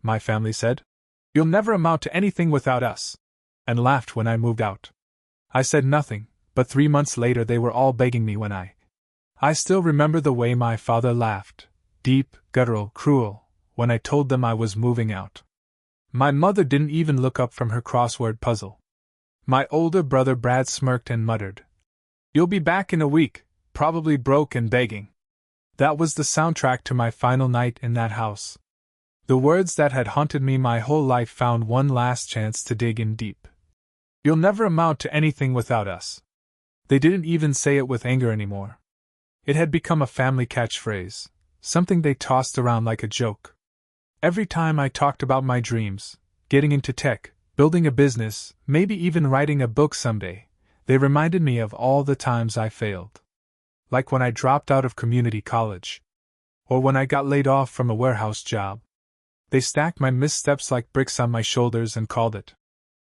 my family said. You'll never amount to anything without us. And laughed when I moved out. I said nothing, but 3 months later they were all begging me when I still remember the way my father laughed, deep, guttural, cruel, when I told them I was moving out. My mother didn't even look up from her crossword puzzle. My older brother Brad smirked and muttered, "You'll be back in a week, probably broke and begging." That was the soundtrack to my final night in that house. The words that had haunted me my whole life found one last chance to dig in deep. You'll never amount to anything without us. They didn't even say it with anger anymore. It had become a family catchphrase, something they tossed around like a joke. Every time I talked about my dreams, getting into tech, building a business, maybe even writing a book someday, they reminded me of all the times I failed. Like when I dropped out of community college. Or when I got laid off from a warehouse job. They stacked my missteps like bricks on my shoulders and called it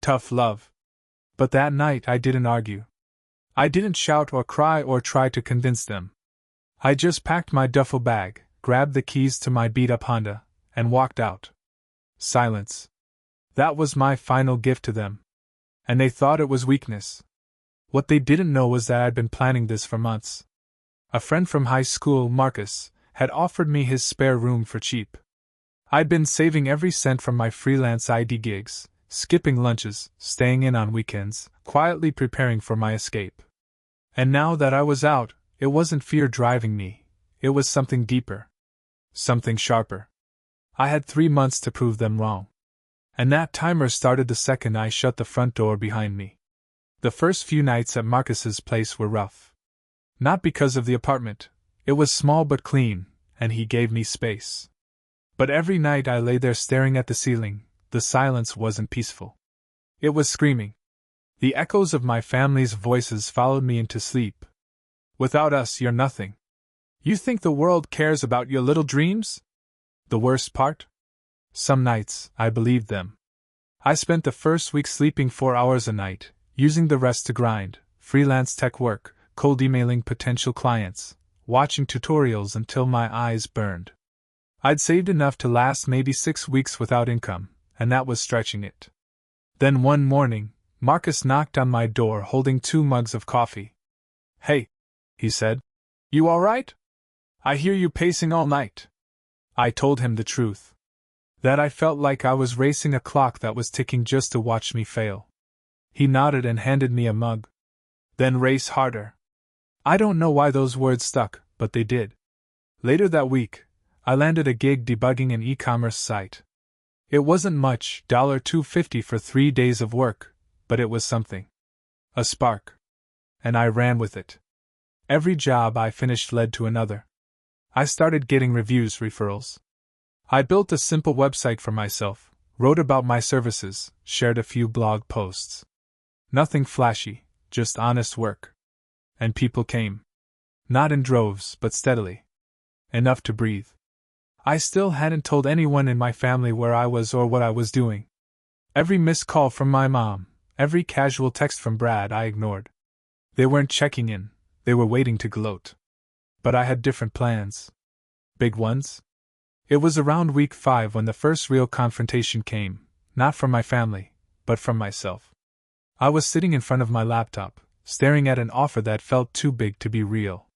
tough love. But that night I didn't argue. I didn't shout or cry or try to convince them. I just packed my duffel bag, grabbed the keys to my beat-up Honda, and walked out. Silence. That was my final gift to them. And they thought it was weakness. What they didn't know was that I'd been planning this for months. A friend from high school, Marcus, had offered me his spare room for cheap. I'd been saving every cent from my freelance ID gigs, skipping lunches, staying in on weekends, quietly preparing for my escape. And now that I was out, it wasn't fear driving me, it was something deeper. Something sharper. I had 3 months to prove them wrong. And that timer started the second I shut the front door behind me. The first few nights at Marcus's place were rough. Not because of the apartment. It was small but clean, and he gave me space. But every night I lay there staring at the ceiling, the silence wasn't peaceful. It was screaming. The echoes of my family's voices followed me into sleep. Without us, you're nothing. You think the world cares about your little dreams? The worst part? Some nights, I believed them. I spent the first week sleeping 4 hours a night, using the rest to grind, freelance tech work, cold emailing potential clients, watching tutorials until my eyes burned. I'd saved enough to last maybe 6 weeks without income, and that was stretching it. Then one morning, Marcus knocked on my door holding 2 mugs of coffee. "Hey," he said. "You all right? I hear you pacing all night." I told him the truth. That I felt like I was racing a clock that was ticking just to watch me fail. He nodded and handed me a mug. "Then race harder." I don't know why those words stuck, but they did. Later that week, I landed a gig debugging an e-commerce site. It wasn't much, $2.50 for 3 days of work, but it was something. A spark. And I ran with it. Every job I finished led to another. I started getting reviews, referrals. I built a simple website for myself, wrote about my services, shared a few blog posts. Nothing flashy, just honest work. And people came. Not in droves, but steadily. Enough to breathe. I still hadn't told anyone in my family where I was or what I was doing. Every missed call from my mom, every casual text from Brad I ignored. They weren't checking in, they were waiting to gloat. But I had different plans. Big ones? It was around week 5 when the first real confrontation came, not from my family, but from myself. I was sitting in front of my laptop, staring at an offer that felt too big to be real.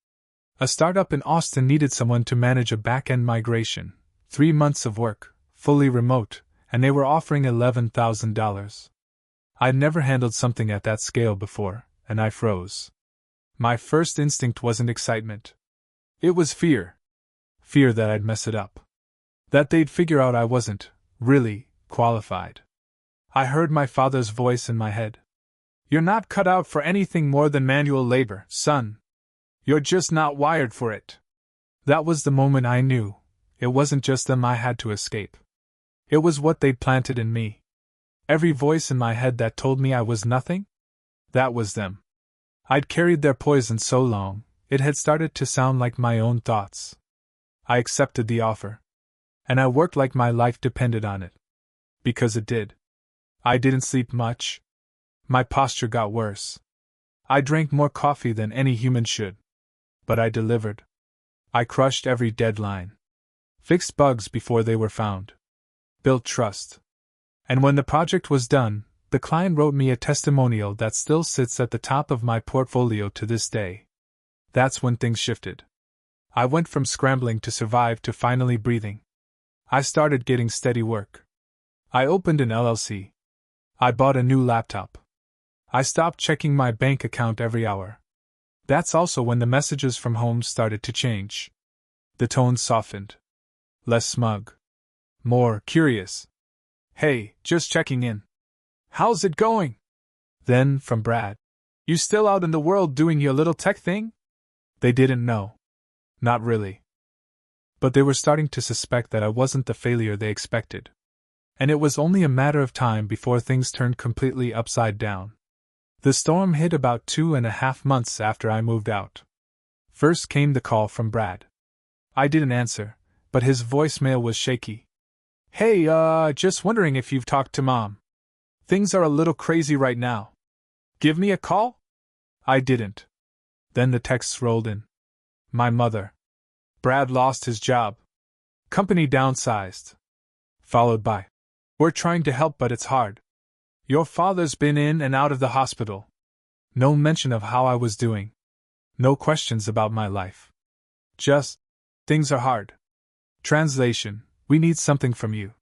A startup in Austin needed someone to manage a back-end migration, 3 months of work, fully remote, and they were offering $11,000. I'd never handled something at that scale before, and I froze. My first instinct wasn't excitement. It was fear. Fear that I'd mess it up. That they'd figure out I wasn't, really, qualified. I heard my father's voice in my head. "You're not cut out for anything more than manual labor, son. You're just not wired for it." That was the moment I knew. It wasn't just them I had to escape. It was what they'd planted in me. Every voice in my head that told me I was nothing? That was them. I'd carried their poison so long, it had started to sound like my own thoughts. I accepted the offer. And I worked like my life depended on it. Because it did. I didn't sleep much. My posture got worse. I drank more coffee than any human should. But I delivered. I crushed every deadline. Fixed bugs before they were found. built trust. And when the project was done, the client wrote me a testimonial that still sits at the top of my portfolio to this day. That's when things shifted. I went from scrambling to survive to finally breathing. I started getting steady work. I opened an LLC. I bought a new laptop. I stopped checking my bank account every hour. That's also when the messages from home started to change. The tone softened. Less smug. More curious. Hey, just checking in. How's it going? Then, from Brad. You still out in the world doing your little tech thing? They didn't know. Not really. But they were starting to suspect that I wasn't the failure they expected. And it was only a matter of time before things turned completely upside down. The storm hit about 2.5 months after I moved out. First came the call from Brad. I didn't answer, but his voicemail was shaky. Hey, just wondering if you've talked to Mom. Things are a little crazy right now. Give me a call? I didn't. Then the texts rolled in. My mother. Brad lost his job. Company downsized. Followed by, we're trying to help but it's hard. Your father's been in and out of the hospital. No mention of how I was doing. No questions about my life. Just, things are hard. Translation, we need something from you.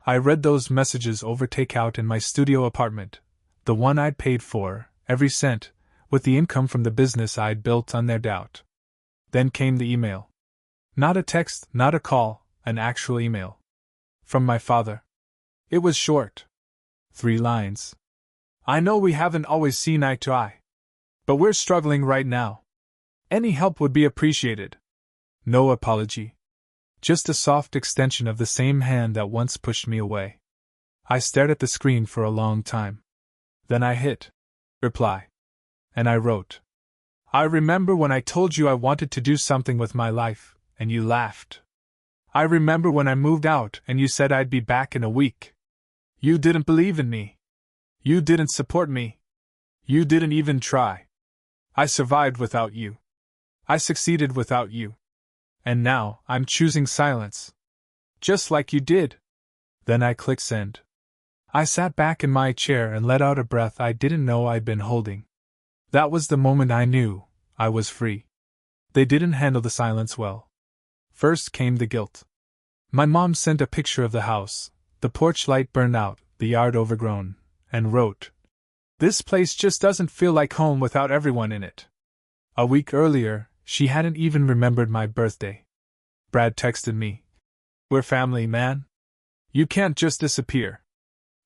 I read those messages over takeout in my studio apartment, the one I'd paid for, every cent, with the income from the business I'd built on their doubt. Then came the email. Not a text, not a call, an actual email. From my father. It was short. 3 lines. I know we haven't always seen eye to eye. But we're struggling right now. Any help would be appreciated. No apology. Just a soft extension of the same hand that once pushed me away. I stared at the screen for a long time. Then I hit reply. And I wrote. I remember when I told you I wanted to do something with my life, and you laughed. I remember when I moved out and you said I'd be back in a week. You didn't believe in me. You didn't support me. You didn't even try. I survived without you. I succeeded without you. And now, I'm choosing silence. Just like you did. Then I clicked send. I sat back in my chair and let out a breath I didn't know I'd been holding. That was the moment I knew I was free. They didn't handle the silence well. First came the guilt. My mom sent a picture of the house, the porch light burned out, the yard overgrown, and wrote, "This place just doesn't feel like home without everyone in it." A week earlier, she hadn't even remembered my birthday. Brad texted me, "We're family, man. You can't just disappear."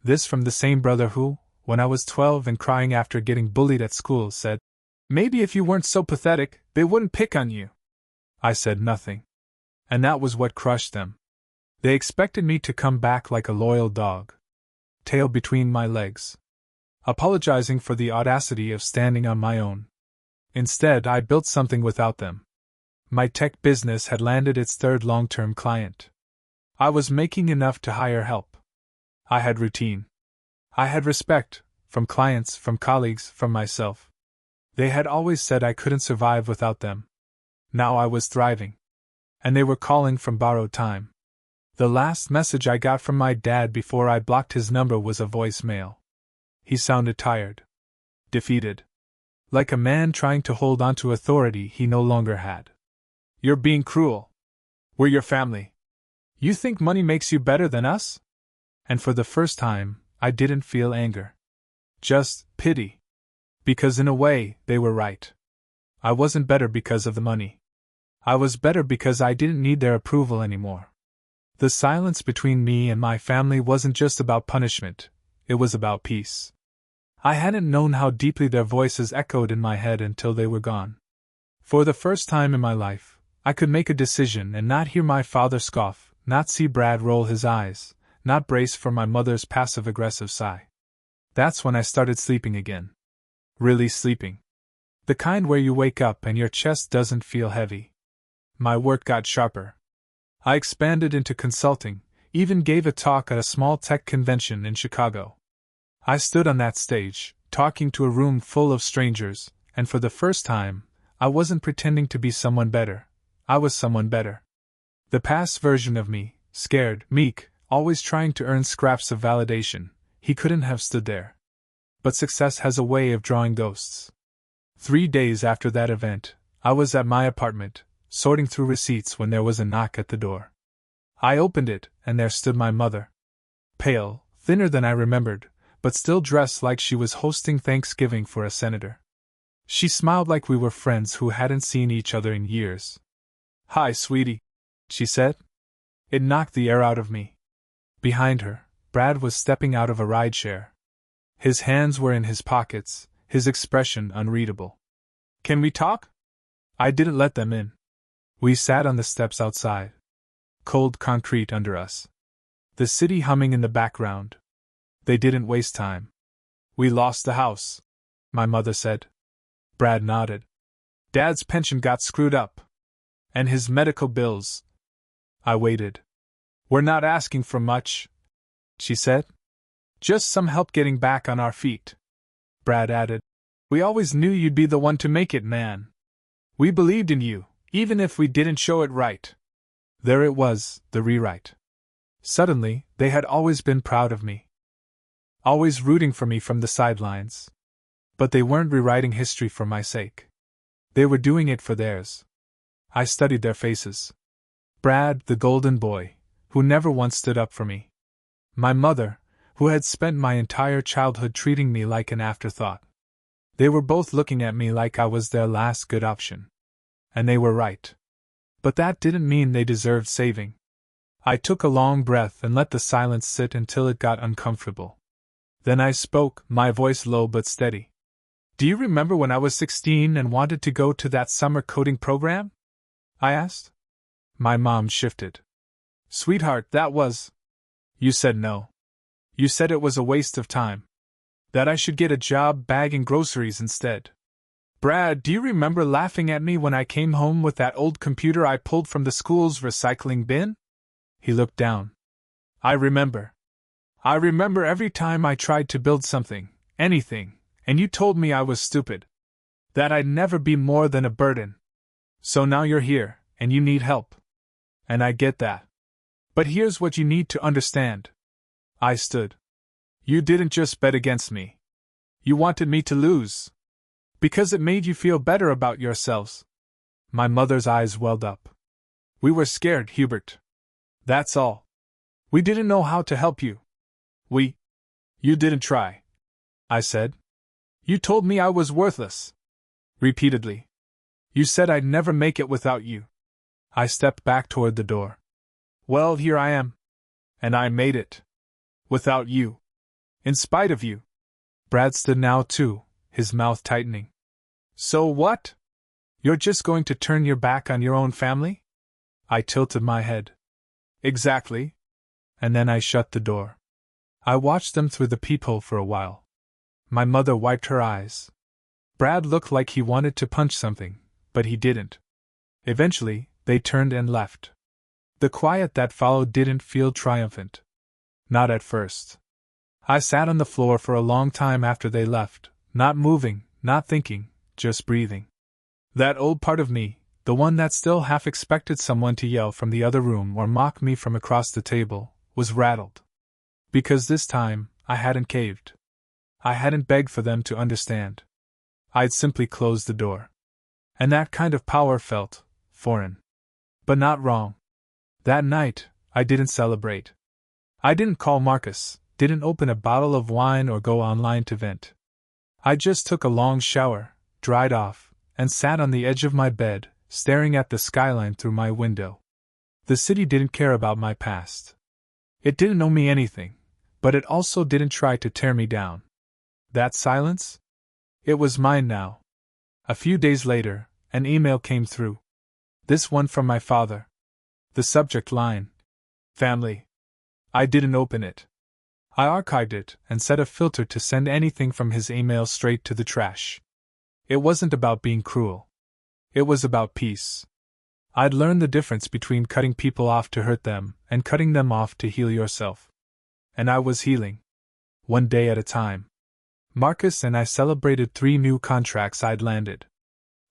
This from the same brother who, when I was 12 and crying after getting bullied at school, said, "Maybe if you weren't so pathetic, they wouldn't pick on you." I said nothing. And that was what crushed them. They expected me to come back like a loyal dog, tail between my legs, apologizing for the audacity of standing on my own. Instead, I built something without them. My tech business had landed its 3rd long-term client. I was making enough to hire help. I had routine. I had respect, from clients, from colleagues, from myself. They had always said I couldn't survive without them. Now I was thriving. And they were calling from borrowed time. The last message I got from my dad before I blocked his number was a voicemail. He sounded tired. Defeated. Like a man trying to hold on to authority he no longer had. "You're being cruel. We're your family. You think money makes you better than us?" And for the first time, I didn't feel anger. Just pity. Because in a way, they were right. I wasn't better because of the money. I was better because I didn't need their approval anymore. The silence between me and my family wasn't just about punishment, it was about peace. I hadn't known how deeply their voices echoed in my head until they were gone. For the first time in my life, I could make a decision and not hear my father scoff, not see Brad roll his eyes, not brace for my mother's passive-aggressive sigh. That's when I started sleeping again. Really sleeping. The kind where you wake up and your chest doesn't feel heavy. My work got sharper. I expanded into consulting, even gave a talk at a small tech convention in Chicago. I stood on that stage, talking to a room full of strangers, and for the first time, I wasn't pretending to be someone better. I was someone better. The past version of me, scared, meek, always trying to earn scraps of validation, he couldn't have stood there. But success has a way of drawing ghosts. 3 days after that event, I was at my apartment, sorting through receipts when there was a knock at the door. I opened it, and there stood my mother. Pale, thinner than I remembered, but still dressed like she was hosting Thanksgiving for a senator. She smiled like we were friends who hadn't seen each other in years. "Hi, sweetie," she said. It knocked the air out of me. Behind her, Brad was stepping out of a rideshare. His hands were in his pockets, his expression unreadable. "Can we talk?" I didn't let them in. We sat on the steps outside. Cold concrete under us. The city humming in the background. They didn't waste time. "We lost the house," my mother said. Brad nodded. "Dad's pension got screwed up. And his medical bills." I waited. "We're not asking for much," she said. "Just some help getting back on our feet." Brad added, "We always knew you'd be the one to make it, man. We believed in you, even if we didn't show it right." There it was, the rewrite. Suddenly, they had always been proud of me. Always rooting for me from the sidelines. But they weren't rewriting history for my sake. They were doing it for theirs. I studied their faces. Brad, the golden boy, who never once stood up for me. My mother, who had spent my entire childhood treating me like an afterthought. They were both looking at me like I was their last good option. And they were right. But that didn't mean they deserved saving. I took a long breath and let the silence sit until it got uncomfortable. Then I spoke, my voice low but steady. "Do you remember when I was 16 and wanted to go to that summer coding program?" I asked. My mom shifted. "Sweetheart, that was—" "You said no. You said it was a waste of time. That I should get a job bagging groceries instead. Brad, do you remember laughing at me when I came home with that old computer I pulled from the school's recycling bin?" He looked down. "I remember. I remember every time I tried to build something, anything, and you told me I was stupid. That I'd never be more than a burden. So now you're here, and you need help. And I get that. But here's what you need to understand." I stood. "You didn't just bet against me. You wanted me to lose. Because it made you feel better about yourselves." My mother's eyes welled up. "We were scared, Hubert. That's all. We didn't know how to help you. You didn't try," I said. "You told me I was worthless." Repeatedly. "You said I'd never make it without you." I stepped back toward the door. "Well, here I am. And I made it. Without you. In spite of you." Brad stood now too, his mouth tightening. "So what? You're just going to turn your back on your own family?" I tilted my head. "Exactly." And then I shut the door. I watched them through the peephole for a while. My mother wiped her eyes. Brad looked like he wanted to punch something, but he didn't. Eventually, they turned and left. The quiet that followed didn't feel triumphant. Not at first. I sat on the floor for a long time after they left, not moving, not thinking, just breathing. That old part of me, the one that still half expected someone to yell from the other room or mock me from across the table, was rattled. Because this time, I hadn't caved. I hadn't begged for them to understand. I'd simply closed the door. And that kind of power felt foreign. But not wrong. That night, I didn't celebrate. I didn't call Marcus, didn't open a bottle of wine or go online to vent. I just took a long shower, dried off, and sat on the edge of my bed, staring at the skyline through my window. The city didn't care about my past. It didn't owe me anything, but it also didn't try to tear me down. That silence? It was mine now. A few days later, an email came through. This one from my father. The subject line: family. I didn't open it. I archived it and set a filter to send anything from his email straight to the trash. It wasn't about being cruel. It was about peace. I'd learned the difference between cutting people off to hurt them and cutting them off to heal yourself. And I was healing. One day at a time. Marcus and I celebrated 3 new contracts I'd landed.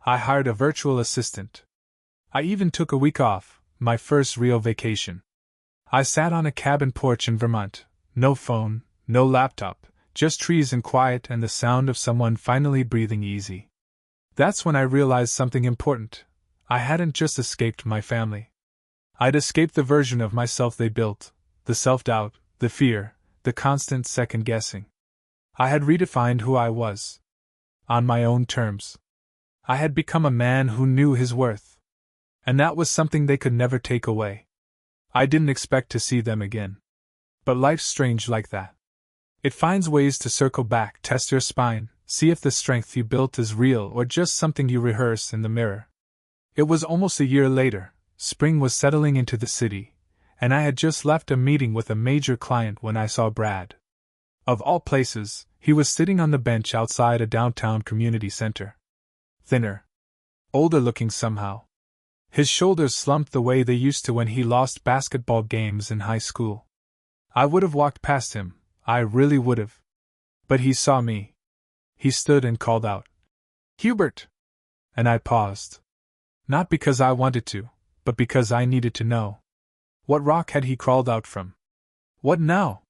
I hired a virtual assistant. I even took a week off, my first real vacation. I sat on a cabin porch in Vermont. No phone, no laptop, just trees and quiet and the sound of someone finally breathing easy. That's when I realized something important. I hadn't just escaped my family. I'd escaped the version of myself they built, the self-doubt, the fear, the constant second-guessing. I had redefined who I was. On my own terms. I had become a man who knew his worth. And that was something they could never take away. I didn't expect to see them again. But life's strange like that. It finds ways to circle back, test your spine, see if the strength you built is real or just something you rehearse in the mirror. It was almost a year later. Spring was settling into the city, and I had just left a meeting with a major client when I saw Brad. Of all places, he was sitting on the bench outside a downtown community center. Thinner. Older looking somehow. His shoulders slumped the way they used to when he lost basketball games in high school. I would have walked past him, I really would have. But he saw me. He stood and called out, "Hubert!" And I paused. Not because I wanted to, but because I needed to know. What rock had he crawled out from? What now?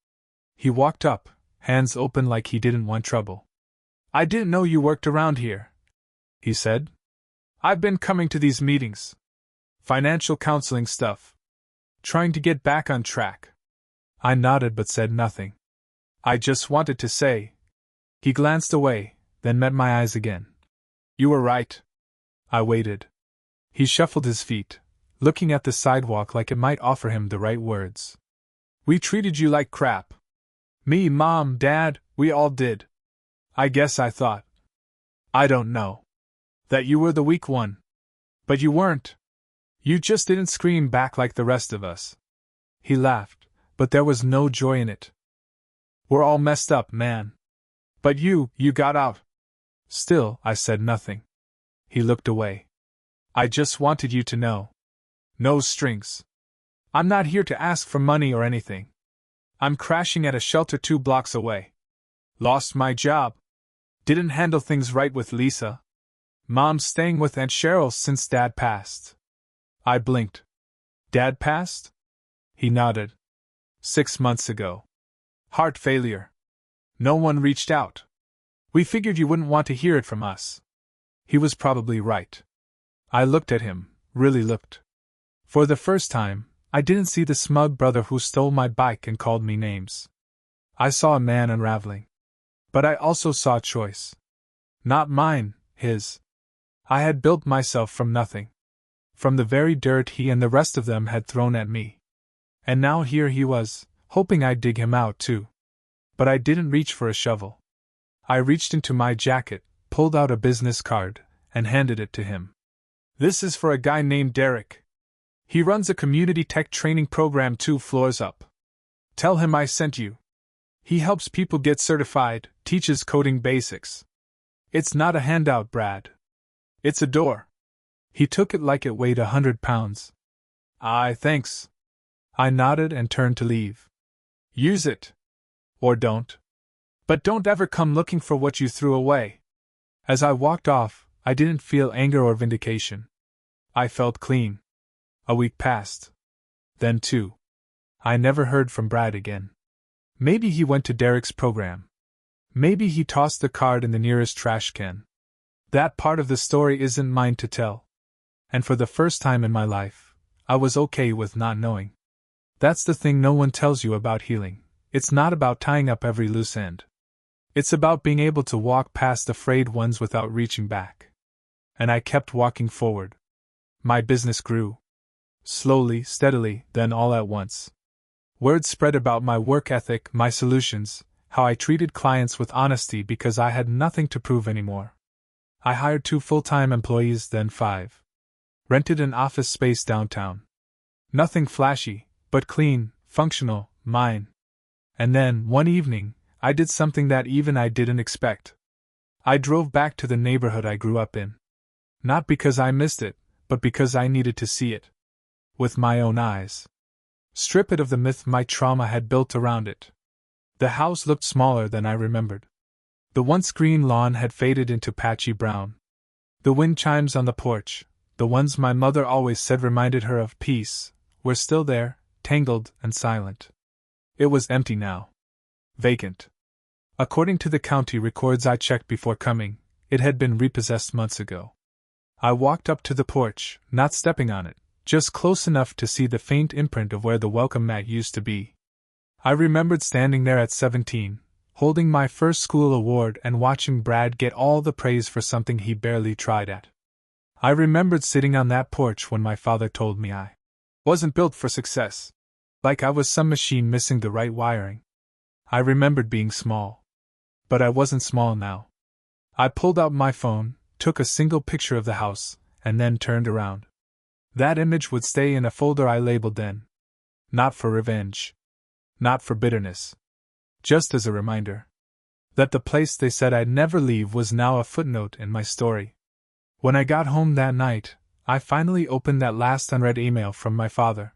He walked up, hands open like he didn't want trouble. "I didn't know you worked around here," he said. "I've been coming to these meetings. Financial counseling stuff. Trying to get back on track." I nodded but said nothing. "I just wanted to say." He glanced away, then met my eyes again. "You were right." I waited. He shuffled his feet, looking at the sidewalk like it might offer him the right words. "We treated you like crap. Me, Mom, Dad, we all did. I guess I thought. I don't know. That you were the weak one. But you weren't. You just didn't scream back like the rest of us." He laughed, but there was no joy in it. "We're all messed up, man. But you got out." Still, I said nothing. He looked away. "I just wanted you to know. No strings. I'm not here to ask for money or anything. I'm crashing at a shelter 2 blocks away. Lost my job. Didn't handle things right with Lisa. Mom's staying with Aunt Cheryl since Dad passed." I blinked. "Dad passed?" He nodded. 6 months ago. Heart failure. No one reached out. We figured you wouldn't want to hear it from us." He was probably right. I looked at him, really looked. For the first time, I didn't see the smug brother who stole my bike and called me names. I saw a man unraveling. But I also saw choice. Not mine, his. I had built myself from nothing. From the very dirt he and the rest of them had thrown at me. And now here he was, hoping I'd dig him out too. But I didn't reach for a shovel. I reached into my jacket, pulled out a business card, and handed it to him. "This is for a guy named Derek. He runs a community tech training program 2 floors up. Tell him I sent you. He helps people get certified, teaches coding basics. It's not a handout, Brad. It's a door." He took it like it weighed 100 pounds. "Aye, thanks." I nodded and turned to leave. "Use it. Or don't. But don't ever come looking for what you threw away." As I walked off, I didn't feel anger or vindication. I felt clean. A week passed. Then 2. I never heard from Brad again. Maybe he went to Derek's program. Maybe he tossed the card in the nearest trash can. That part of the story isn't mine to tell. And for the first time in my life, I was okay with not knowing. That's the thing no one tells you about healing. It's not about tying up every loose end. It's about being able to walk past the frayed ones without reaching back. And I kept walking forward. My business grew. Slowly, steadily, then all at once. Word spread about my work ethic, my solutions, how I treated clients with honesty because I had nothing to prove anymore. I hired 2 full-time employees, then 5. Rented an office space downtown. Nothing flashy, but clean, functional, mine. And then, one evening, I did something that even I didn't expect. I drove back to the neighborhood I grew up in. Not because I missed it, but because I needed to see it. With my own eyes. Strip it of the myth my trauma had built around it. The house looked smaller than I remembered. The once green lawn had faded into patchy brown. The wind chimes on the porch, the ones my mother always said reminded her of peace, were still there, tangled and silent. It was empty now. Vacant. According to the county records I checked before coming, it had been repossessed months ago. I walked up to the porch, not stepping on it, just close enough to see the faint imprint of where the welcome mat used to be. I remembered standing there at 17, holding my first school award and watching Brad get all the praise for something he barely tried at. I remembered sitting on that porch when my father told me I wasn't built for success, like I was some machine missing the right wiring. I remembered being small. But I wasn't small now. I pulled out my phone, took a single picture of the house, and then turned around. That image would stay in a folder I labeled then. Not for revenge. Not for bitterness. Just as a reminder that the place they said I'd never leave was now a footnote in my story. When I got home that night, I finally opened that last unread email from my father.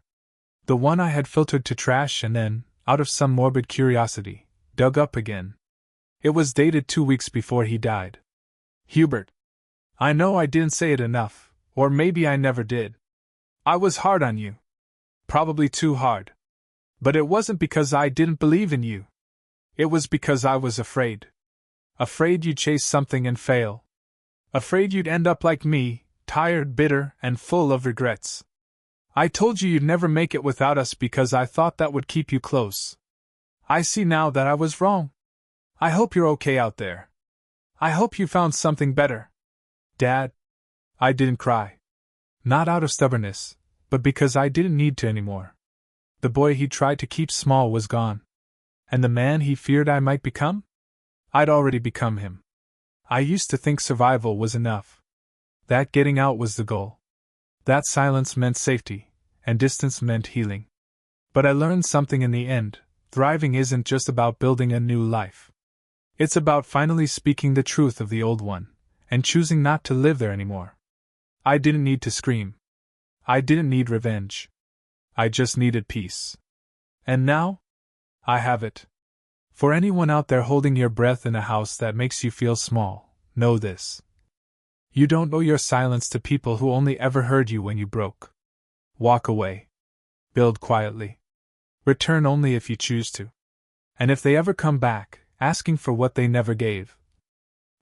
The one I had filtered to trash and then, out of some morbid curiosity, dug up again. It was dated 2 weeks before he died. Hubert. I know I didn't say it enough, or maybe I never did. I was hard on you. Probably too hard. But it wasn't because I didn't believe in you. It was because I was afraid. Afraid you'd chase something and fail. Afraid you'd end up like me, tired, bitter, and full of regrets. I told you you'd never make it without us because I thought that would keep you close. I see now that I was wrong. I hope you're okay out there. I hope you found something better. Dad. I didn't cry. Not out of stubbornness, but because I didn't need to anymore. The boy he tried to keep small was gone. And the man he feared I might become? I'd already become him. I used to think survival was enough. That getting out was the goal. That silence meant safety, and distance meant healing. But I learned something in the end. Thriving isn't just about building a new life. It's about finally speaking the truth of the old one, and choosing not to live there anymore. I didn't need to scream. I didn't need revenge. I just needed peace. And now? I have it. For anyone out there holding your breath in a house that makes you feel small, know this. You don't owe your silence to people who only ever heard you when you broke. Walk away. Build quietly. Return only if you choose to. And if they ever come back, asking for what they never gave,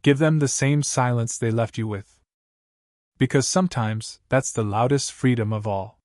give them the same silence they left you with. Because sometimes, that's the loudest freedom of all.